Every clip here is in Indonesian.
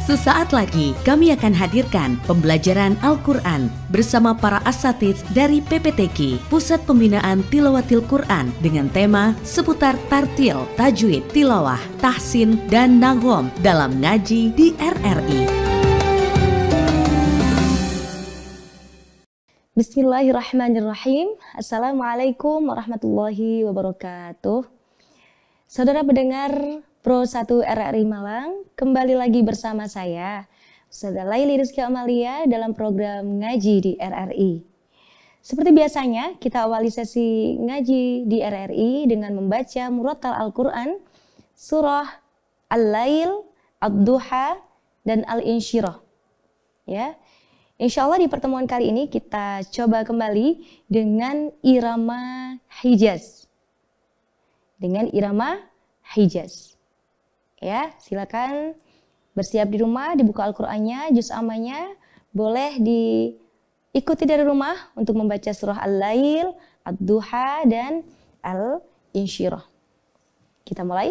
Sesaat lagi kami akan hadirkan pembelajaran Al-Quran bersama para asatidz dari PPTQ, Pusat Pembinaan Tilawatil Quran, dengan tema seputar tartil, tajwid, tilawah, tahsin, dan naghom dalam ngaji di RRI. Bismillahirrahmanirrahim. Assalamualaikum warahmatullahi wabarakatuh. Saudara pendengar Pro 1 RRI Malang, kembali lagi bersama saya, Ustazah Laili Rizky Amalia, dalam program Ngaji di RRI. Seperti biasanya, kita awali sesi ngaji di RRI dengan membaca murattal Al-Quran, surah Al-Lail, Ad-Duha, dan Al-Insyirah. Ya, insya Allah di pertemuan kali ini kita coba kembali dengan irama Hijaz. Ya, silakan bersiap di rumah, dibuka Al-Qur'annya, juz amanya, boleh diikuti dari rumah untuk membaca surah Al-Lail, Ad-Duha, dan Al-Insyirah. Kita mulai.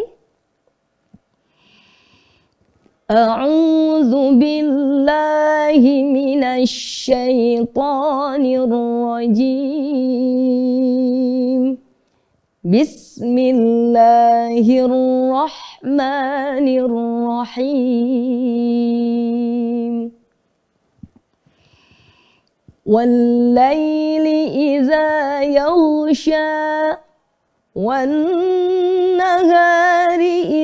A'udzu billahi minasy syaithanir rajim. Bismillahirrahmanirrahim. Wal-laili idza yaghsha wan-nahari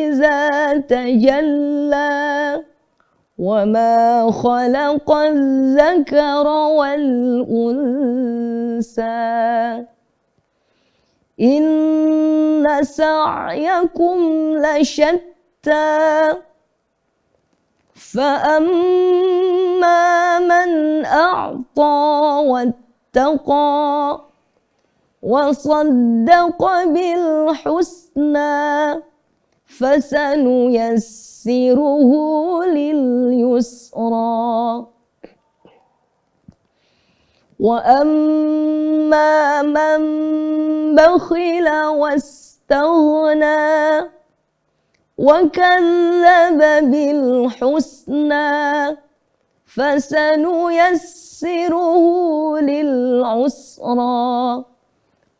idza tajalla wa ma khalaqadz-dzakara wal-unsa inna sa'yakum lasyatta fa amma man a'ta wattaqa wa saddaqa bil husna fasanuyassiruhu lil yusra wa amma man bakhila wastaghna wa kadzdzaba bil husna fasanuyassiruhu lil usra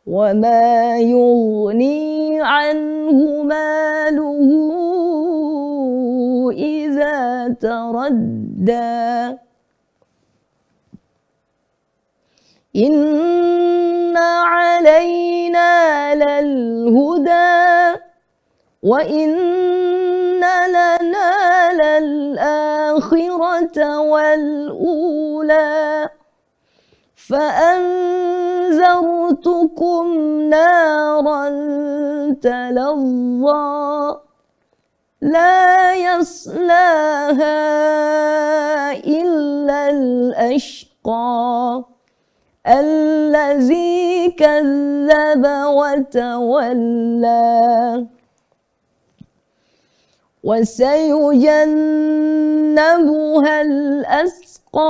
wa ma yughni anhu maluhu idza taradda inna alayna lal huda wa inna lana lal akhirata wal ula fa anzartukum naran talazza la yaslaha illa al ashqa allazi kadzdzaba wa tawalla wa sayujannabuha al-asqa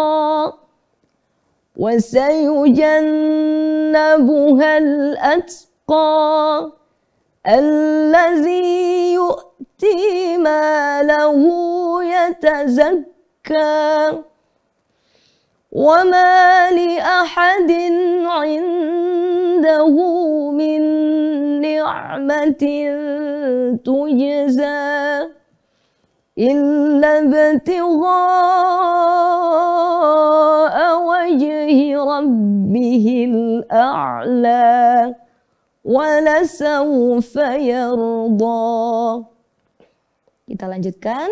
allazi yu'ti malahu yatazakka وَمَا لِأَحَدٍ عِنْدَهُ مِنْ نِعْمَةٍ تُجْزَى إِلَّا ابْتِغَاءَ وَجْهِ رَبِّهِ الْأَعْلَى وَلَسَوْفَ يَرْضَى. Kita lanjutkan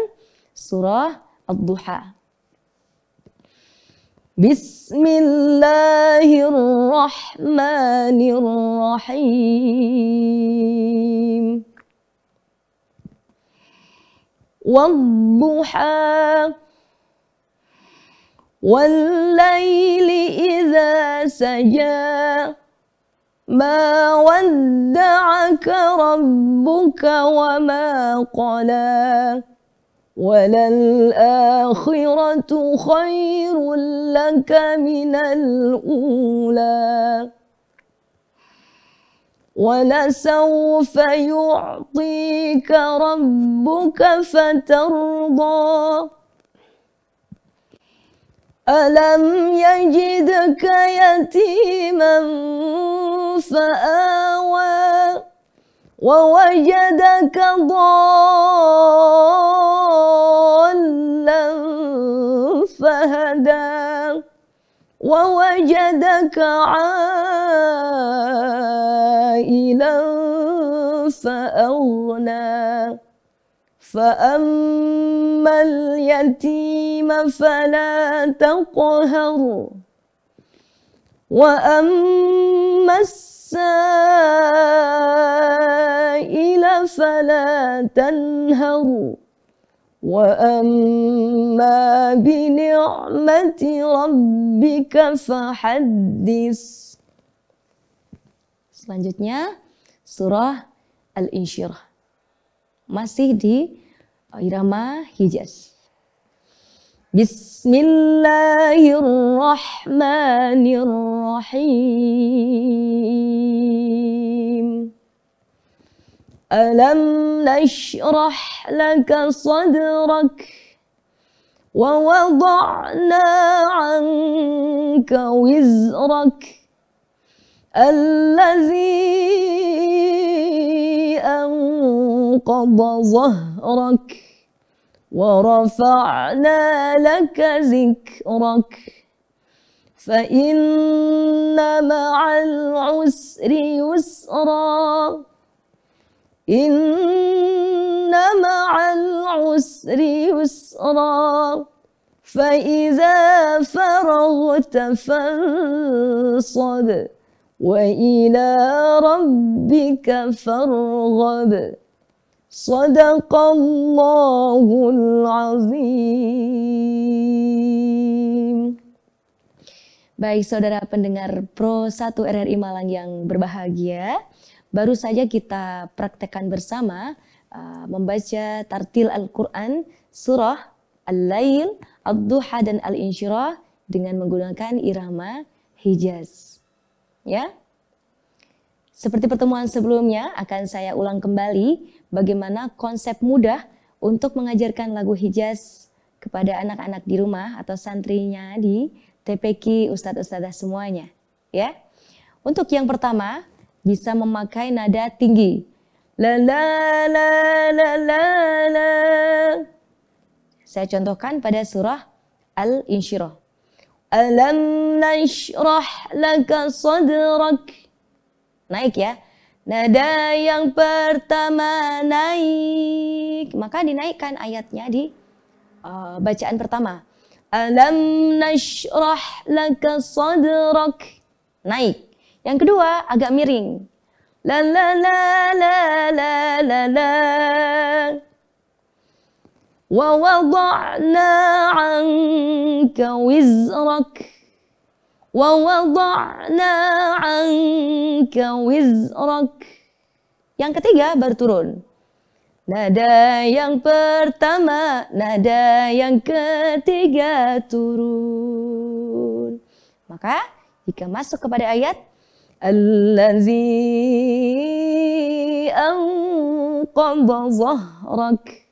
surah Ad-Duha. Bismillahirrahmanirrahim. Wad-duha wal-laili idza saja ma wadda'aka rabbuka wa ma qala وَلَلْآخِرَةُ خَيْرٌ لَكَ مِنَ الْأُولَى وَلَسَوْفَ يُعْطِيكَ رَبُّكَ فَتَرْضَى Alam yajidka yatiman fa'awa wa wajadaka dhallan fahada wa wajadaka ailan fa'aghna فأما اليتيم فلا تقهر وأما السائل فلا تنهر وأما بنعمة ربك فحدث. Selanjutnya surah Al-Insyirah, masih di irama Hijaz. Bismillahirrahmanirrahim. Alam nashrah laka sadrak wa wada'na 'anka wizrak allazi anqadha dhahrak wa rafa'na laka zikrak fa inna ma'al usri yusra inna ma'al usri yusra fa idza faraghta fansab wa ila rabbika farghab. Shadaqallahul azim. Baik saudara pendengar Pro 1 RRI Malang yang berbahagia, baru saja kita praktekkan bersama membaca tartil Al-Quran surah Al-Lail, Ad-Duha dan Al-Insyirah dengan menggunakan irama Hijaz. Ya. Seperti pertemuan sebelumnya, akan saya ulang kembali bagaimana konsep mudah untuk mengajarkan lagu Hijaz kepada anak-anak di rumah atau santrinya di TPQ Ustadz-Ustadzah semuanya. Ya. Untuk yang pertama, bisa memakai nada tinggi. La la la la la la. Saya contohkan pada surah Al-Insyirah. Alam nashrah laka sadrak. Naik ya. Nada yang pertama naik. Maka dinaikkan ayatnya di bacaan pertama. Alam nashrah laka sadrak. Naik. Yang kedua agak miring. La la la la la la la. Wa wada'na 'anka wizrak. Wa wada'na 'anka wizrak. Yang ketiga baru turun. Nada yang pertama, nada yang ketiga turun. Maka jika masuk kepada ayat allazi anqadha dhahrak.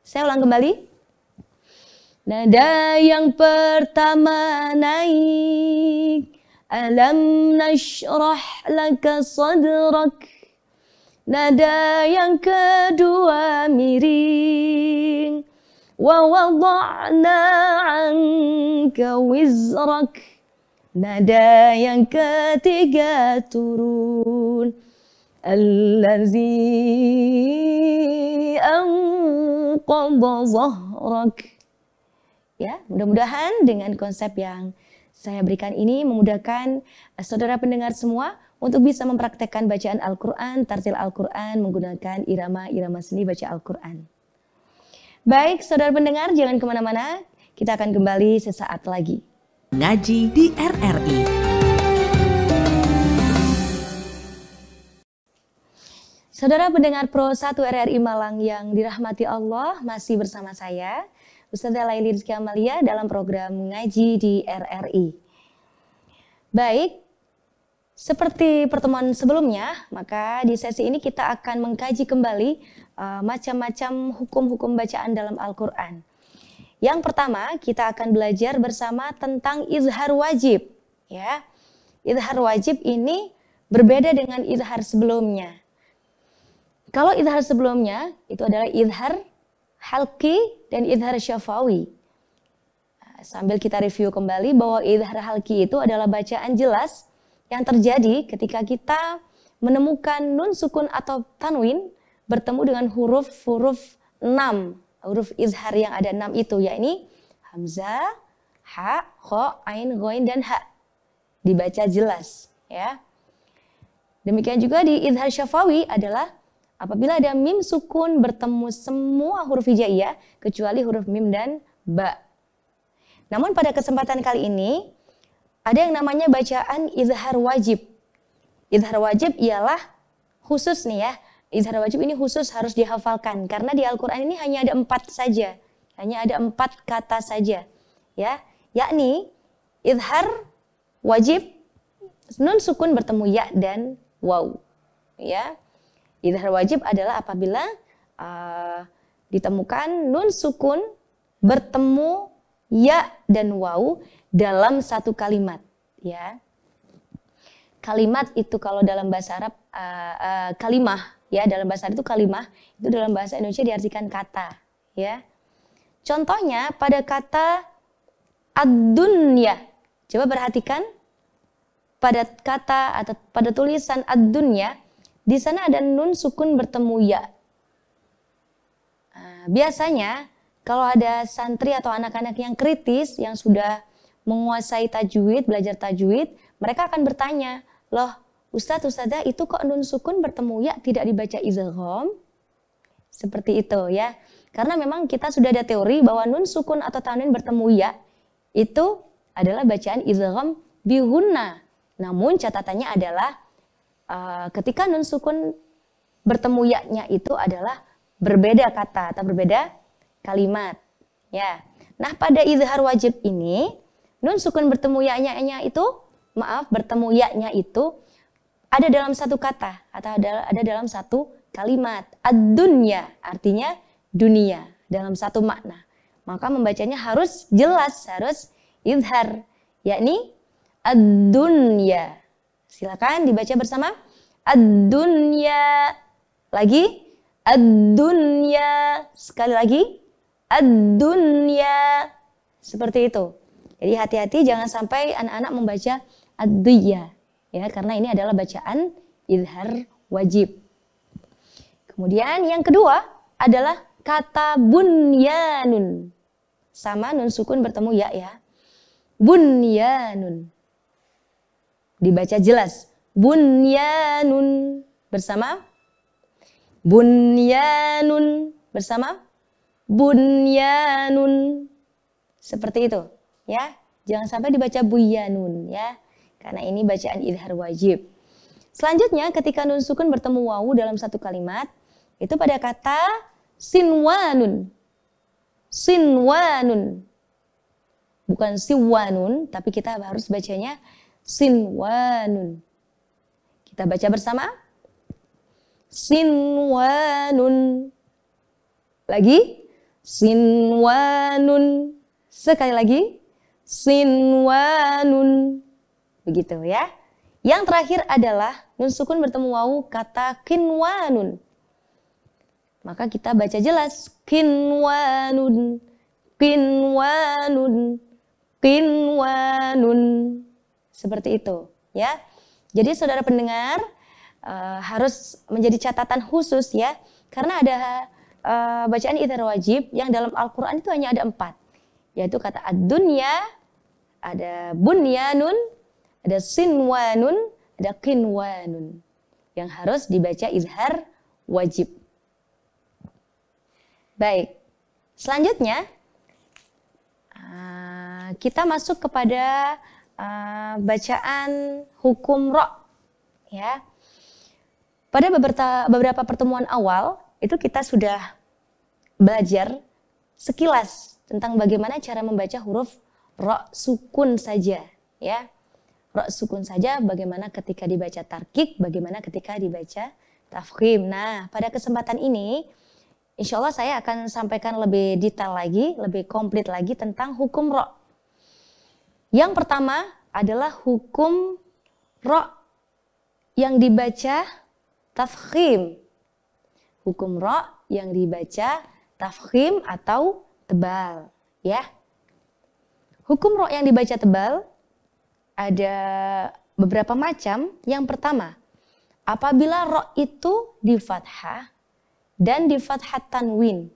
Saya ulang kembali. Nada yang pertama naik. Alam nashrah laka sadrak. Nada yang kedua miring. Wa wada'na 'anka wizrak. Nada yang ketiga turun. Allazi anqadha dhahrak. Ya, mudah-mudahan dengan konsep yang saya berikan ini memudahkan saudara pendengar semua untuk bisa mempraktekkan bacaan Al-Quran, tartil Al-Quran menggunakan irama-irama seni baca Al-Quran. Baik, saudara pendengar, jangan kemana-mana. Kita akan kembali sesaat lagi. Ngaji di RRI. Saudara pendengar Pro 1 RRI Malang yang dirahmati Allah, masih bersama saya, Ustazah Laili Rizky Amalia dalam program Ngaji di RRI. Baik, seperti pertemuan sebelumnya, maka di sesi ini kita akan mengkaji kembali macam-macam hukum-hukum bacaan dalam Al-Quran. Yang pertama, kita akan belajar bersama tentang izhar wajib. Ya, izhar wajib ini berbeda dengan izhar sebelumnya. Kalau izhar sebelumnya itu adalah izhar halqi dan izhar syafawi. Sambil kita review kembali bahwa izhar halqi itu adalah bacaan jelas yang terjadi ketika kita menemukan nun sukun atau tanwin bertemu dengan huruf-huruf 6, huruf izhar yang ada 6 itu, yakni hamzah, ha, kha, ain, ghain dan ha. Dibaca jelas, ya. Demikian juga di izhar syafawi adalah apabila ada mim sukun bertemu semua huruf hijaiyah kecuali huruf mim dan ba. Namun pada kesempatan kali ini ada yang namanya bacaan izhar wajib. Izhar wajib ialah khusus nih ya. Izhar wajib ini khusus harus dihafalkan karena di Al-Qur'an ini hanya ada 4 saja. Hanya ada 4 kata saja. Ya, yakni izhar wajib nun sukun bertemu ya dan waw. Ya. Izhar wajib adalah apabila ditemukan nun sukun bertemu ya dan waw dalam satu kalimat, ya. Kalimat itu kalau dalam bahasa Arab kalimah, ya, dalam bahasa Arab itu kalimah, itu dalam bahasa Indonesia diartikan kata, ya. Contohnya pada kata ad-dunya. Coba perhatikan pada kata atau pada tulisan ad-dunya, di sana ada nun sukun bertemu ya. Biasanya kalau ada santri atau anak-anak yang kritis, yang sudah menguasai tajwid, belajar tajwid, mereka akan bertanya, loh Ustadz, Ustadzah itu kok nun sukun bertemu ya tidak dibaca idgham? Seperti itu ya. Karena memang kita sudah ada teori bahwa nun sukun atau tanwin bertemu ya, itu adalah bacaan idgham bi ghunna. Namun catatannya adalah ketika nun sukun bertemu ya-nya itu adalah berbeda kata atau berbeda kalimat, ya. Nah, pada izhar wajib ini nun sukun bertemu ya-nya itu, bertemu ya-nya itu ada dalam satu kata atau ada dalam satu kalimat. Ad-dunya artinya dunia dalam satu makna. Maka membacanya harus jelas, harus izhar, yakni ad-dunya. Silakan dibaca bersama. Ad-dunya. Lagi ad-dunya. Sekali lagi ad-dunya. Seperti itu. Jadi hati-hati jangan sampai anak-anak membaca ad-dunya, ya, karena ini adalah bacaan izhar wajib. Kemudian yang kedua adalah kata bunyanun. Sama nun sukun bertemu ya. Bunyanun. Dibaca jelas. Bunyanun. Bersama. Bunyanun. Bersama. Bunyanun. Seperti itu, ya. Jangan sampai dibaca buyanun, ya. Karena ini bacaan izhar wajib. Selanjutnya ketika nun sukun bertemu wawu dalam satu kalimat, itu pada kata sinwanun. Sinwanun. Bukan siwanun, tapi kita harus bacanya sinwanun. Kita baca bersama. Sinwanun. Lagi. Sinwanun. Sekali lagi. Sinwanun. Begitu ya. Yang terakhir adalah nun sukun bertemu wawu kata kinwanun. Maka kita baca jelas. Kinwanun. Kinwanun. Kinwanun. Seperti itu, ya. Jadi saudara pendengar harus menjadi catatan khusus ya, karena ada bacaan izhar wajib yang dalam Al-Quran itu hanya ada 4, yaitu kata ad-dunya, ada bunyanun, ada sinwanun, ada kinwanun, yang harus dibaca izhar wajib. Baik, selanjutnya kita masuk kepada bacaan hukum ro, ya. Pada beberapa pertemuan awal itu kita sudah belajar sekilas tentang bagaimana cara membaca huruf ro sukun saja, ya. Ro sukun saja, bagaimana ketika dibaca tarkik, bagaimana ketika dibaca tafkhim. Nah, pada kesempatan ini insya Allah saya akan sampaikan lebih detail lagi, lebih komplit lagi tentang hukum ro. Yang pertama adalah hukum ro yang dibaca tafkhim. Hukum ro yang dibaca tafkhim atau tebal, ya. Hukum ro yang dibaca tebal ada beberapa macam. Yang pertama, apabila ro itu di fathah dan di fathah tanwin.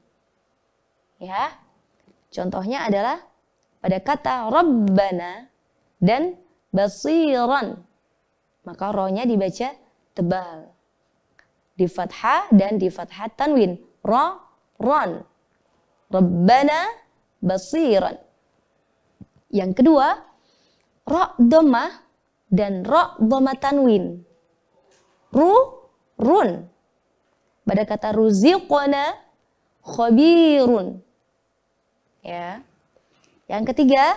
Ya. Contohnya adalah pada kata Rabbana dan basiran. Maka ro-nya dibaca tebal. Di fathah dan di fathah tanwin. Ra, ran. Rabbana basiran. Yang kedua, ro dhammah dan ro dhammah tanwin. Ru, run. Pada kata ruziqna khabirun. Ya. Yang ketiga,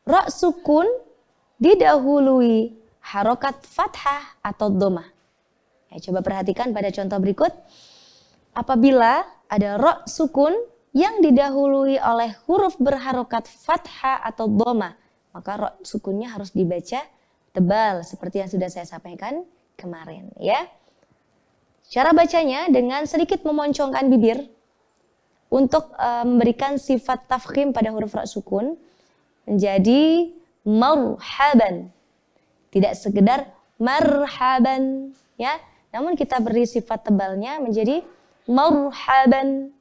ra sukun didahului harokat fathah atau dhammah. Ya, coba perhatikan pada contoh berikut. Apabila ada ra sukun yang didahului oleh huruf berharokat fathah atau dhammah, maka ra sukunnya harus dibaca tebal seperti yang sudah saya sampaikan kemarin, ya. Cara bacanya dengan sedikit memoncongkan bibir untuk memberikan sifat tafkhim pada huruf ra sukun menjadi marhaban. Tidak sekedar marhaban, ya. Namun kita beri sifat tebalnya menjadi marhaban.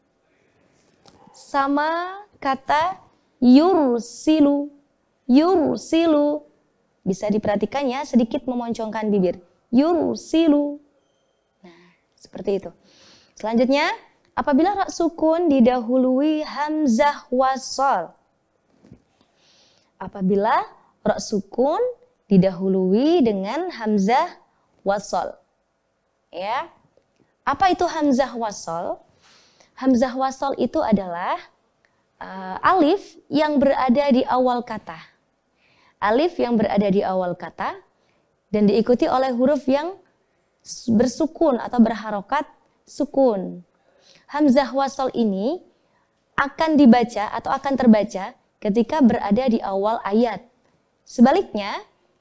Sama kata yursilu. Yursilu. Bisa diperhatikan ya, sedikit memoncongkan bibir. Yursilu. Seperti itu. Selanjutnya, apabila ra sukun didahului hamzah wasal. Apabila ra sukun didahului dengan hamzah wasal. Ya. Apa itu hamzah wasal? Hamzah wasal itu adalah alif yang berada di awal kata. Alif yang berada di awal kata dan diikuti oleh huruf yang bersukun atau berharokat sukun. Hamzah wasal ini akan dibaca atau akan terbaca ketika berada di awal ayat. Sebaliknya,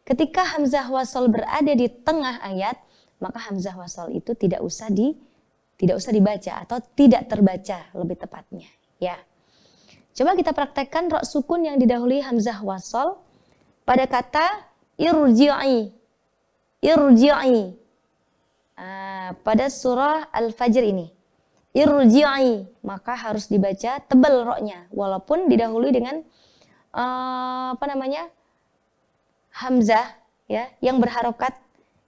ketika hamzah wasal berada di tengah ayat, maka hamzah wasal itu tidak usah dibaca atau tidak terbaca lebih tepatnya, ya. Coba kita praktekkan ro sukun yang didahului hamzah wasal pada kata irji'i. Irji'i. Pada surah Al-Fajr ini. Irji'i, maka harus dibaca tebal ro-nya walaupun didahului dengan hamzah, ya, yang berharokat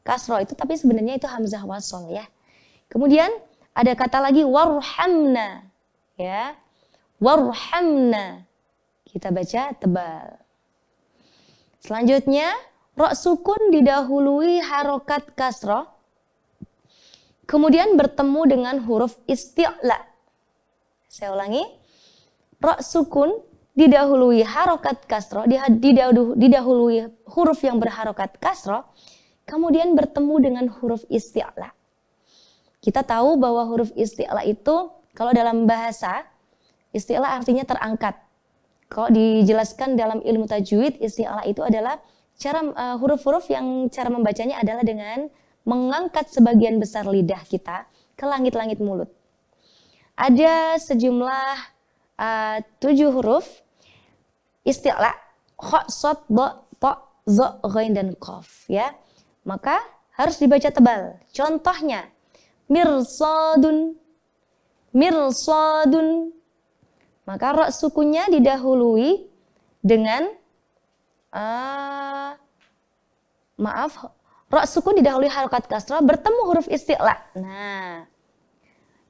kasroh itu, tapi sebenarnya itu hamzah wasal, ya. Kemudian ada kata lagi warhamna, ya. Warhamna. Kita baca tebal. Selanjutnya, ro sukun didahului harokat kasroh kemudian bertemu dengan huruf isti'la. Saya ulangi. Ra sukun didahului harokat kasroh, didahului huruf yang berharokat kasroh, kemudian bertemu dengan huruf isti'la. Kita tahu bahwa huruf isti'la itu, kalau dalam bahasa, isti'la artinya terangkat. Kalau dijelaskan dalam ilmu tajwid, isti'la itu adalah huruf-huruf yang cara membacanya adalah dengan mengangkat sebagian besar lidah kita ke langit-langit mulut. Ada sejumlah 7 huruf isti'la, kha, shad, dha, ta, za, ghain dan qaf, ya. Maka harus dibaca tebal. Contohnya mirsadun. Mirsadun. Maka ra sukunnya didahului dengan ra sukun didahului harokat kasrah bertemu huruf isti'la. Nah,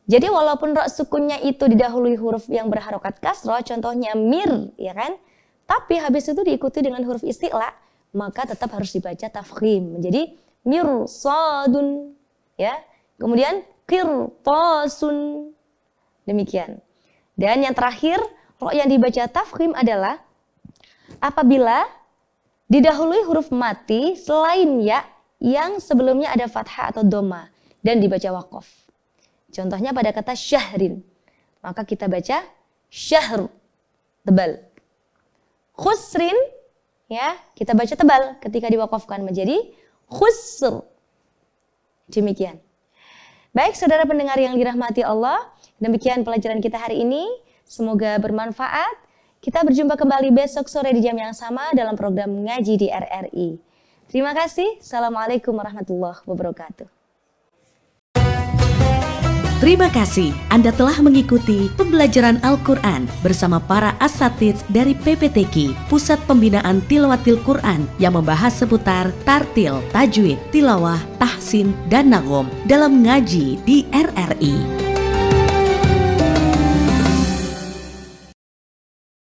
jadi walaupun ra sukunnya itu didahului huruf yang berharokat kasrah, contohnya mir, ya kan? Tapi habis itu diikuti dengan huruf isti'la, maka tetap harus dibaca tafkhim menjadi mirsadun, ya. Kemudian qirtasun. Demikian. Dan yang terakhir, ro yang dibaca tafkhim adalah apabila didahului huruf mati selain ya yang sebelumnya ada fathah atau doma dan dibaca waqaf. Contohnya pada kata syahrin. maka kita baca syahr, tebal. Khusrin, ya, kita baca tebal ketika diwakafkan menjadi khusr. Demikian. Baik, saudara pendengar yang dirahmati Allah, demikian pelajaran kita hari ini. Semoga bermanfaat. Kita berjumpa kembali besok sore di jam yang sama dalam program Ngaji di RRI. Terima kasih. Assalamualaikum warahmatullahi wabarakatuh. Terima kasih Anda telah mengikuti pembelajaran Al-Quran bersama para asatidz dari PPTQ, Pusat Pembinaan Tilawatil Quran, yang membahas seputar tartil, tajwid, tilawah, tahsin, dan nagom dalam ngaji di RRI.